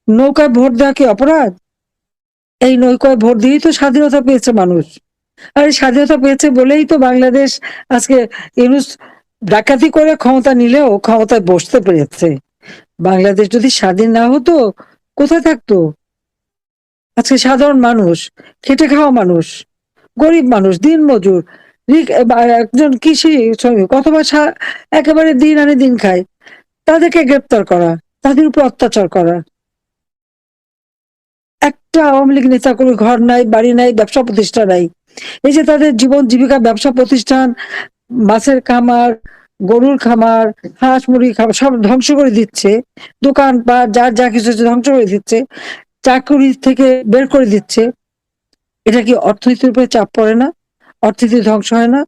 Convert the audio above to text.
নৌকায় ভোট দেওয়া কি অপরাধ? এই নৌকায় ভোট দিয়েই তো স্বাধীনতা পেয়েছে মানুষ। আর এই স্বাধীনতা পেয়েছে বলেই তো বাংলাদেশ আজকে ইউনূস ডাকাতি করে ক্ষমতা নিলেও ক্ষমতায় বসতে পেরেছে। বাংলাদেশ যদি স্বাধীন না হতো, কোথায় থাকতো? আজকে সাধারণ মানুষ, খেটে খাওয়া মানুষ, গরিব মানুষ, দিনমজুর, একজন কৃষি শ্রমিক অথবা একেবারে দিন আনে দিন খায়, তাদেরকে গ্রেপ্তার করা, তাদের উপর অত্যাচার করা। একটা আওয়ামী লীগ নেতা কোনো ঘর নাই, বাড়ি নাই, ব্যবসা প্রতিষ্ঠান নাই। এই যে তাদের জীবন জীবিকা, ব্যবসা প্রতিষ্ঠান, মাছের খামার, গরুর খামার, হাঁস মুরগি খামার সব ধ্বংস করে দিচ্ছে। দোকানপাট যার যা কিছু আছে ধ্বংস করে দিচ্ছে। চাকরি থেকে বের করে দিচ্ছে। এটা কি অর্থনীতির উপরে চাপ পড়ে না? অর্থনীতি ধ্বংস হয় না?